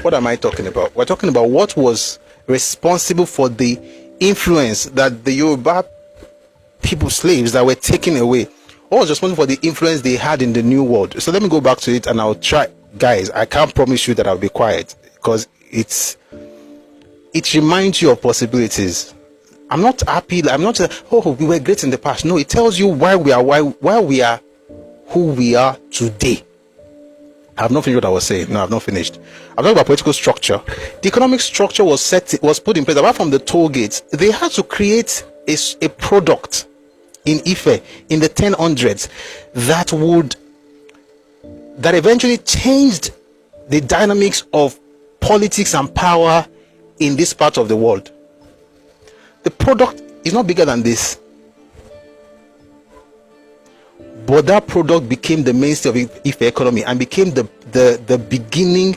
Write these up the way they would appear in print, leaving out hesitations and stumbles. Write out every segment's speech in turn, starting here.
What am I talking about? We're talking about what was responsible for the influence that the Yoruba people, slaves that were taken away. What was responsible for the influence they had in the new world? So let me go back to it and I'll try. Guys, I can't promise you that I'll be quiet because it reminds you of possibilities. I'm not happy. I'm not, oh, we were great in the past. No, it tells you why we are who we are today. I have not finished what I was saying. No, I've not finished. I'm talking about political structure. The economic structure was put in place. Apart from the toll gates, they had to create a product in Ife in the 1000s that eventually changed the dynamics of politics and power in this part of the world. The product is not bigger than this, but that product became the mainstay of Ife economy and became the beginning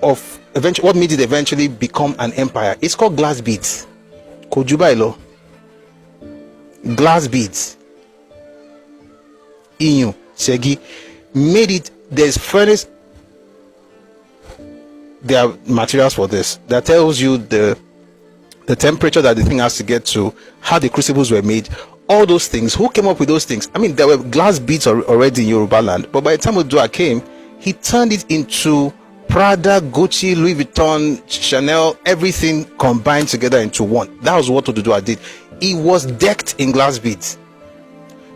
of what made it eventually become an empire. It's called glass beads. Kojubailo. Glass beads. Inyu, Segi, made it. There's furnace. There are materials for this that tells you the temperature that the thing has to get to, how the crucibles were made, all those things. Who came up with those things? I mean, there were glass beads already in Yoruba land, but by the time Oduduwa came, he turned it into Prada, Gucci, Louis Vuitton, Chanel, everything combined together into one. That was what Oduduwa did. He was decked in glass beads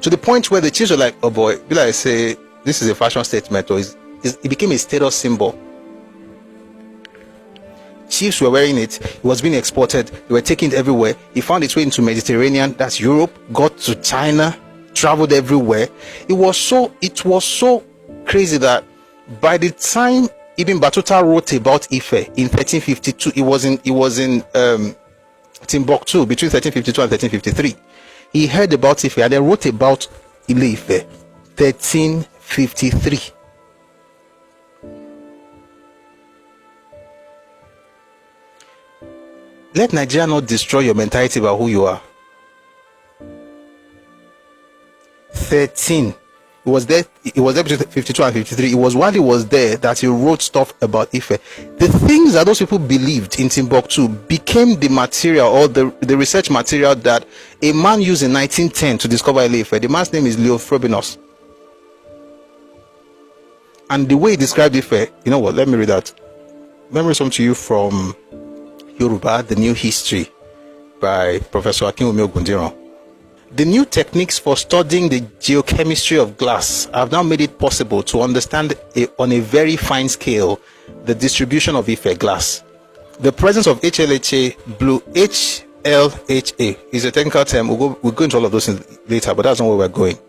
to the point where the chiefs were like, oh boy, be like say this is a fashion statement, or it became a status symbol. Chiefs were wearing it. It was being exported. They were taking it everywhere. It found its way into Mediterranean, that's Europe, got to China, traveled everywhere. It was so crazy that by the time Ibn Battuta wrote about Ife in 1352, it was in Timbuktu between 1352 and 1353. He heard about Ife and then wrote about Ile-Ife 1353. Let Nigeria not destroy your mentality about who you are. 13. It was there between 52 and 53. It was while he was there that he wrote stuff about Ife. The things that those people believed in Timbuktu became the material or the research material that a man used in 1910 to discover Ile-Ife. The man's name is Leo Frobinus. And the way he described Ife, you know what? Let me read that. Let me read something to you from Yorùbá, The New History by Professor Akinwumi Ogundiran. The new techniques for studying the geochemistry of glass have now made it possible to understand on a very fine scale the distribution of Ife glass. The presence of HLHA, blue HLHA is a technical term. We'll go into all of those later, but that's not where we're going.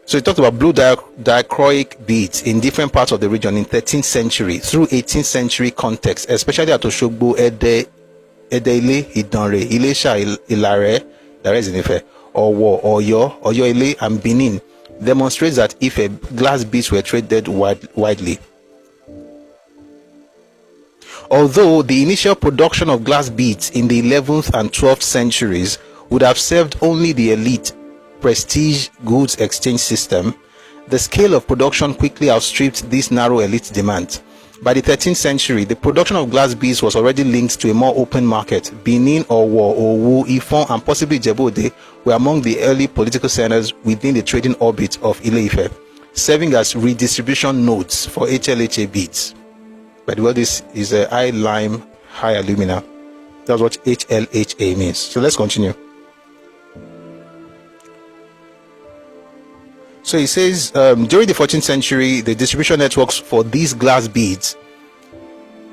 So he talked about blue dichroic beads in different parts of the region in 13th century through 18th century context, especially at Oshogbo, Ede, Ile, Idanre, Ilesha, Ilare, that is in Ife, Owo, Oyo Ile, and Benin, demonstrates that Ife glass beads were traded widely. Although the initial production of glass beads in the 11th and 12th centuries would have served only the elite prestige goods exchange system, the scale of production quickly outstripped this narrow elite demand. By the 13th century, the production of glass beads was already linked to a more open market. Benin, Owo, Owu, Ifon, and possibly Jebode were among the early political centers within the trading orbit of Ile-Ife, serving as redistribution nodes for HLHA beads. By the way, this is a high lime, high alumina. That's what HLHA means. So let's continue. So he says, during the 14th century, the distribution networks for these glass beads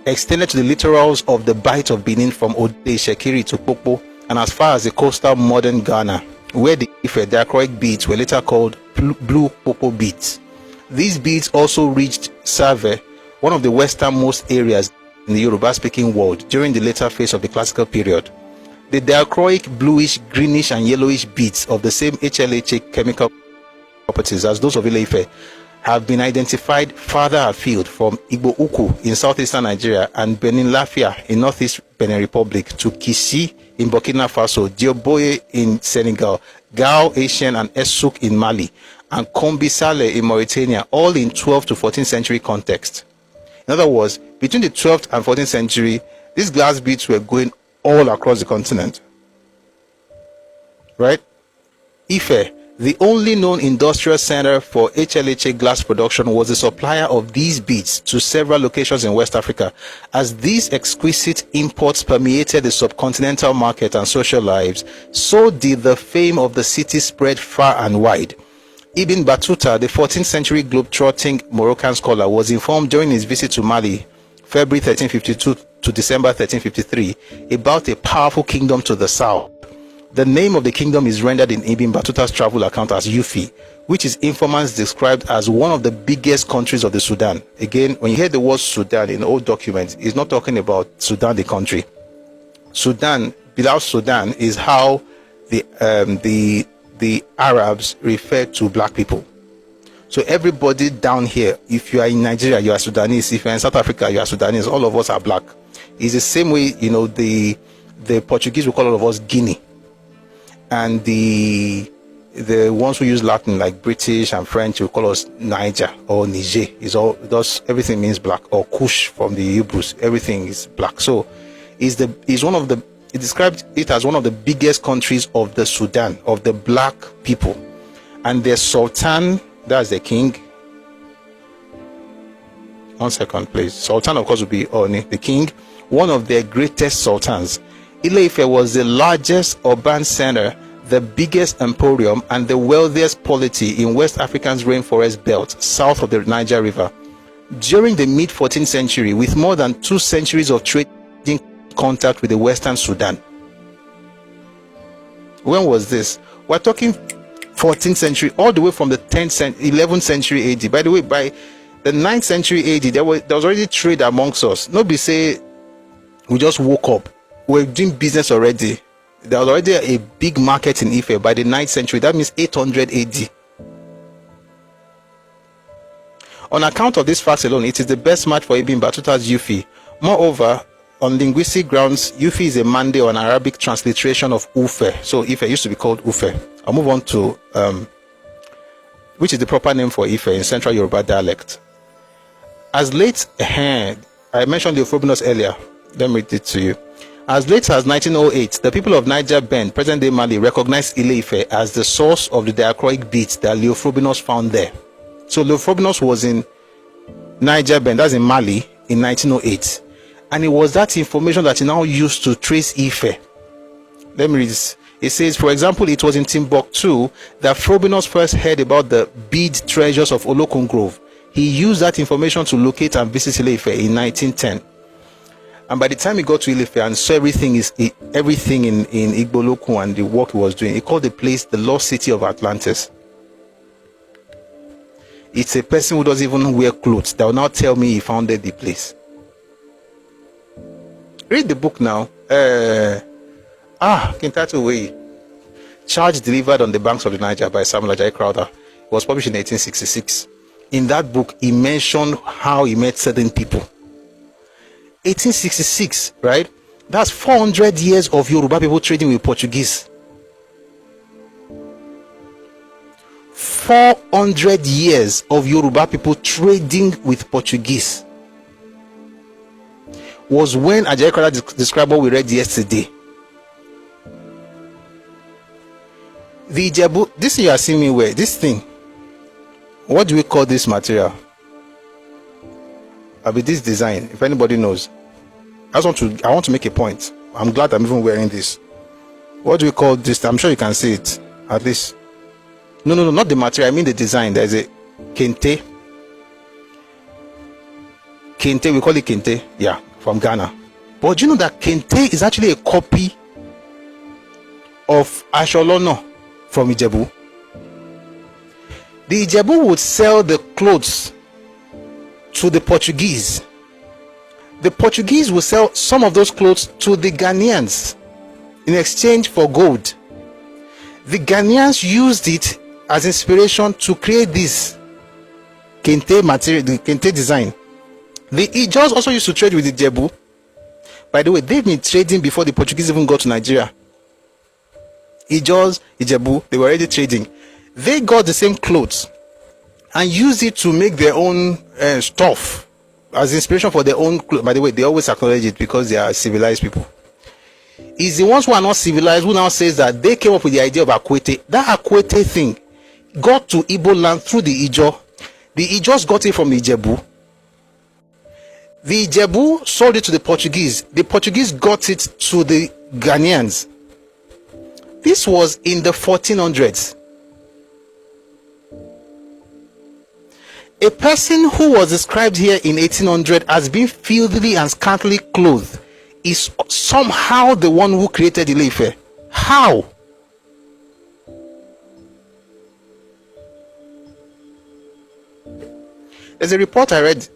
extended to the littorals of the Bight of Benin from Ode, Shekiri to Popo, and as far as the coastal modern Ghana, where the dichroic beads were later called blue Popo beads. These beads also reached Save, one of the westernmost areas in the Yoruba-speaking world during the later phase of the classical period. The dichroic bluish, greenish, and yellowish beads of the same HLHA chemical properties as those of Ile-Ife have been identified farther afield from Igbo Uku in southeastern Nigeria and Benin Lafia in northeast Benin Republic to Kisi in Burkina Faso, Dioboye in Senegal, Gao Asian and Essouk in Mali, and Kombi Saleh in Mauritania, all in 12th to 14th century context. In other words, between the 12th and 14th century, these glass beads were going all across the continent. Right? Ife, the only known industrial center for HLHA glass production, was the supplier of these beads to several locations in West Africa. As these exquisite imports permeated the subcontinental market and social lives, so did the fame of the city spread far and wide. Ibn Battuta, the 14th century globe-trotting Moroccan scholar, was informed during his visit to Mali, February 1352 to December 1353, about a powerful kingdom to the south. The name of the kingdom is rendered in Ibn Battuta's travel account as Yufi, which his informants described as one of the biggest countries of the Sudan. Again, when you hear the word Sudan in old documents, it's not talking about Sudan the country. Sudan, South Sudan, is how the Arabs refer to black people. So everybody down here, if you are in Nigeria, you are Sudanese. If you are in South Africa, you are Sudanese. All of us are black. It's the same way, the Portuguese will call all of us Guinea. And the ones who use Latin, like British and French, will call us Niger or Niger. Everything means black. Or Kush from the Hebrews, everything is black. So it described it as one of the biggest countries of the Sudan, of the black people. And the Sultan, that's the king. One second, please. Sultan, of course, would be Oni, the king, one of their greatest sultans. Ile-Ife was the largest urban center, the biggest emporium, and the wealthiest polity in West Africa's rainforest belt south of the Niger River. During the mid-14th century, with more than 2 centuries of trading contact with the Western Sudan. When was this? We're talking 14th century, all the way from the 11th century AD. By the way, by the 9th century AD, there was already trade amongst us. Nobody say we just woke up. We're doing business already. There was already a big market in Ife by the 9th century. That means 800 AD. On account of this fact alone, it is the best match for Ibn Battuta's Yufi. Moreover, on linguistic grounds, Yufi is a Mande or an Arabic transliteration of Ufe. So Ife used to be called Ufe. I'll move on to which is the proper name for Ife in Central Yorùbá dialect. As late, I mentioned the Euphobinos earlier. Let me read it to you. As late as 1908, the people of Niger Bend, present-day Mali, recognized Ile-Ife as the source of the diachroic beats that Leophrobinos found there. So Leophrobinos was in Niger Bend, that's in Mali, in 1908. And it was that information that he now used to trace Ife. Let me read this. It says, for example, it was in Timbuktu that Phrobinos first heard about the bead treasures of Olokun Grove. He used that information to locate and visit Ile-Ife in 1910. And by the time he got to Ile-Ife and saw everything in Igbolokun and the work he was doing, he called the place the lost city of Atlantis. It's a person who doesn't even wear clothes that will now tell me he founded the place. Read the book now. Kintato Way. Charge Delivered on the Banks of the Niger by Samuel Ajayi Crowther. It was published in 1866. In that book, he mentioned how he met certain people. 1866, right? That's 400 years of Yoruba people trading with Portuguese. 400 years of Yoruba people trading with Portuguese was when Ajayi Crowther described what we read yesterday. The Ijebu, this you are seeing me wear, this thing, what do we call this material? This design, if anybody knows. I want to make a point. I'm glad I'm even wearing this. What do we call this? I'm sure you can see it, at least. No, not the material, I mean the design. There's a kente. Kente, we call it kente, yeah, from Ghana. But do you know that kente is actually a copy of Asholono from Ijebu? The Ijebu would sell the clothes to the Portuguese. The Portuguese will sell some of those clothes to the Ghanaians in exchange for gold. The Ghanaians used it as inspiration to create this kente material, the kente design. The Ijaws also used to trade with the Ijebu. By the way, they've been trading before the Portuguese even got to Nigeria. Ijaws, Ijebu, they were already trading. They got the same clothes and used it to make their own stuff. as inspiration for their own. By the way, they always acknowledge it because they are civilized people. It's the ones who are not civilized who now says that they came up with the idea of Akwete. That Akwete thing got to Igbo land through the Ijo. The Ijos got it from the Ijebu. The Ijebu sold it to the Portuguese. The Portuguese got it to the Ghanaians. This was in the 1400s. A person who was described here in 1800 as being filthily and scantily clothed is somehow the one who created Ile-Ife. How? There's a report I read,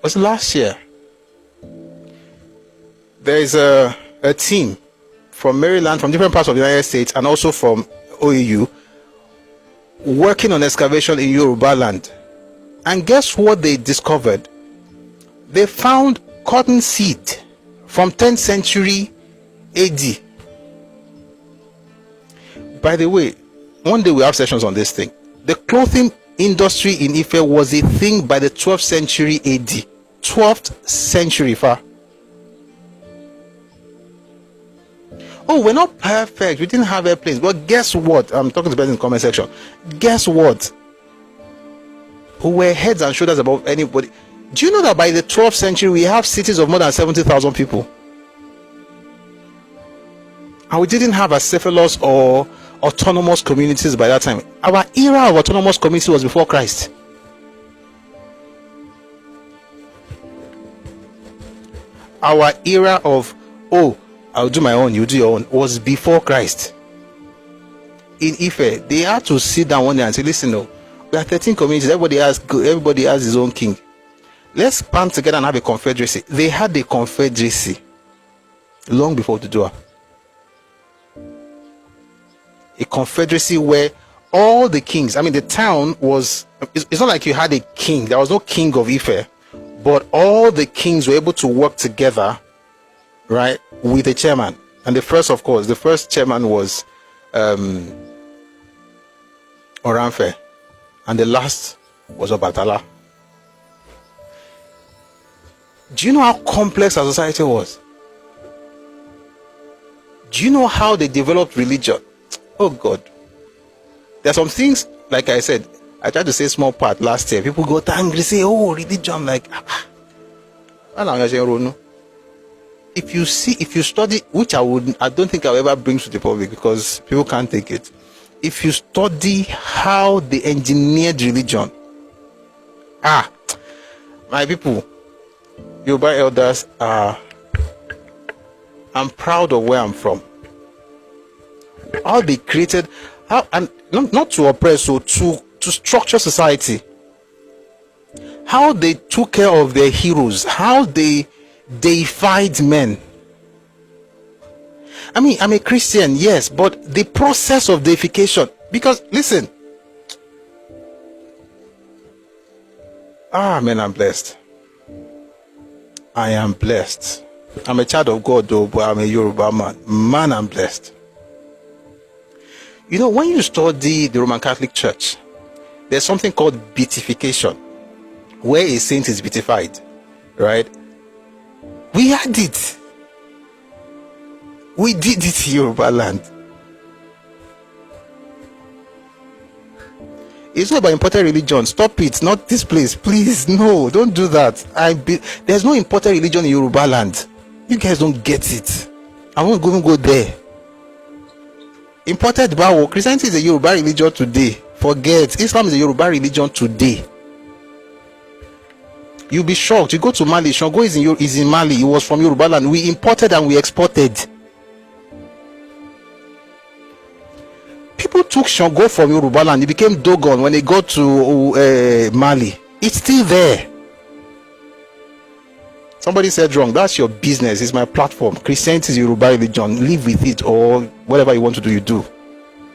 was last year. There is a team from Maryland, from different parts of the United States, and also from OAU, working on excavation in Yorùbá land. And guess what they discovered? They found cotton seed from 10th century AD. By the way, one day we have sessions on this thing. The clothing industry in Ife was a thing by the 12th century AD. 12th century, far. Oh, we're not perfect. We didn't have airplanes. But guess what? I'm talking to people in the comment section. Guess what? Who were heads and shoulders above anybody. Do you know that by the 12th century we have cities of more than 70,000 people? And we didn't have acephalous or autonomous communities by that time. Our era of autonomous community was before Christ. Our era of, oh, I'll do my own, you do your own, was before Christ. In Ife, they had to sit down one day and say, listen, no, we are 13 communities, everybody has his own king. Let's band together and have a confederacy. They had a confederacy long before Dudua. A confederacy where all the kings, I mean, the town was, it's not like you had a king. There was no king of Ife, but all the kings were able to work together, right, with a chairman. And the first chairman was Oranfe, and the last was Obatala. Do you know how complex our society was? Do you know how they developed religion? Oh God. There are some things, like I said, I tried to say small part last year. People got angry, say, oh, religion. I'm like, if you study, which I don't think I'll ever bring to the public because people can't take it. If you study how they engineered religion, my people, Yorùbá elders I'm proud of where I'm from. How they created, and not to oppress, so to structure society. How they took care of their heroes, how they deified men. I mean, I'm a Christian, yes, but the process of deification, because listen, man, I'm blessed. I am blessed. I'm a child of God though, but I'm a Yoruba man. Man, I'm blessed. You know, when you study the Roman Catholic Church, there's something called beatification, where a saint is beatified, right? We had it. We did it in Yoruba land. It's not about imported religion. Stop it. Not this place. Please, no, don't do that. There's no imported religion in Yoruba land. You guys don't get it. I won't even go there. Imported Bawo. Christianity is a Yoruba religion today. Forget. Islam is a Yoruba religion today. You'll be shocked. You go to Mali. Shango is in Mali. It was from Yoruba land. We imported and we exported. People took Shango from Yoruba land. It became Dogon when they got to Mali. It's still there. Somebody said wrong. That's your business. It's my platform. Christianity is Yoruba religion. Live with it, or whatever you want to do, you do.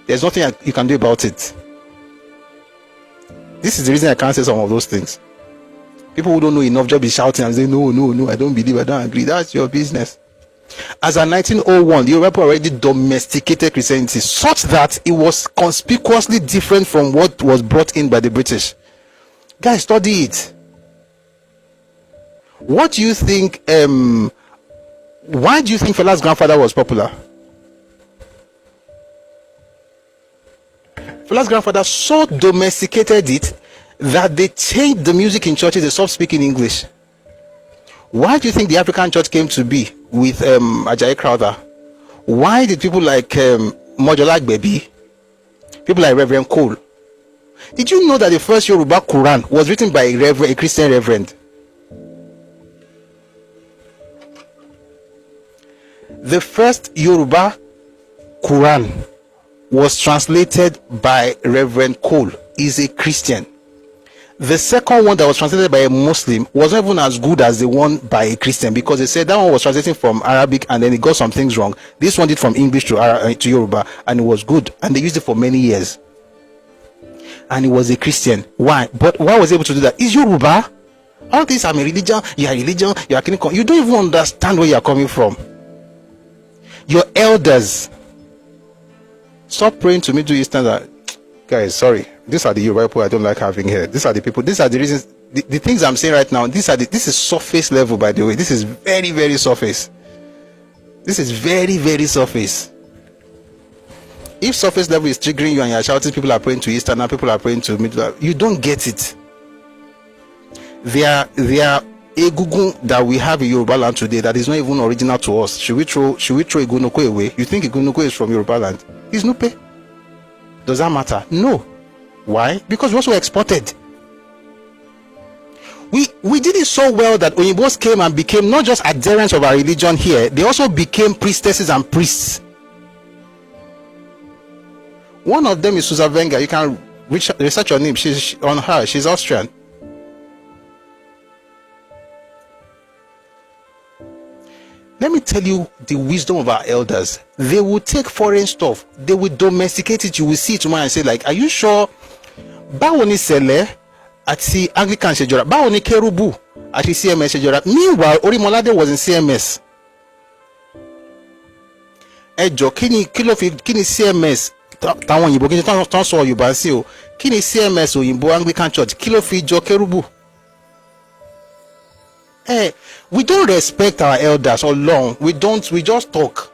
There's nothing you can do about it. This is the reason I can't say some of those things. People who don't know enough just be shouting and say, no, I don't believe, I don't agree. That's your business. As of 1901, the Yoruba already domesticated Christianity such that it was conspicuously different from what was brought in by the British. Guys, study it. What do you think? Why do you think Fela's grandfather was popular? Fela's grandfather so domesticated it that they changed the music in churches. They stopped speaking English. Why do you think the African church came to be with Ajayi Crowther? Why did people like Mojola Baby, people like Reverend Cole? Did you know that the first Yoruba Quran was written by a Christian reverend? The first Yoruba Quran was translated by Reverend Cole. He's a Christian. The second one that was translated by a Muslim was not even as good as the one by a Christian, because they said that one was translated from Arabic and then it got some things wrong. This one did from English to Yoruba, and it was good, and they used it for many years. And he was a Christian. Why? But why was he able to do that? Is Yoruba? All these are religion. You are religion. You are clinical. You don't even understand where you are coming from. Your elders. Stop praying to me to Eastern. Guys, sorry. These are the Yoruba people I don't like having here. These are the people. These are the reasons. The things I'm saying right now. This is surface level, by the way. This is very, very surface. This is very, very surface. If surface level is triggering you and you're shouting, people are praying to Eastern and people are praying to Middle, you don't get it. There are egungun that we have in Yoruba land today that is not even original to us. Should we throw Egunoko away? You think Egunoko is from Yoruba land? It's Nupe. Does that matter? No. Why? Because we also exported. We did it so well that Oyinbos came and became not just adherents of our religion here, they also became priestesses and priests. One of them is Susan Wenger. You can research her name. She's on her. She's Austrian. Let me tell you the wisdom of our elders. They will take foreign stuff. They will domesticate it. You will see it tomorrow and say, like, are you sure? Báwo ni Sele àti Anglican ṣe jọra? Báwo ni Kerubu àti CMS ṣe jọra? Meanwhile, Orimolade was in CMS. Ẹjọ́ kí ni CMS? Táwọn òyìnbó kí ni tán sọ Yorùbá sí o? Kí ni CMS òyìnbó Anglican Church? Kí ló fi jọ Kerubu? We don't respect our elders or long. We just talk.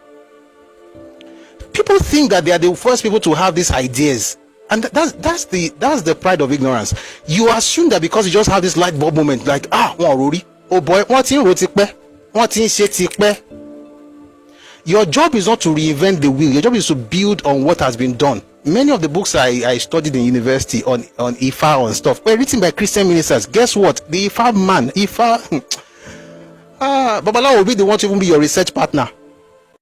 People think that they are the first people to have these ideas. And that's the pride of ignorance. You assume that because you just have this light bulb moment, like, oh boy, your job is not to reinvent the wheel. Your job is to build on what has been done. Many of the books I studied in university on Ifa and stuff were written by Christian ministers. Guess what? The Ifa man, Babalawo will be the one to even be your research partner.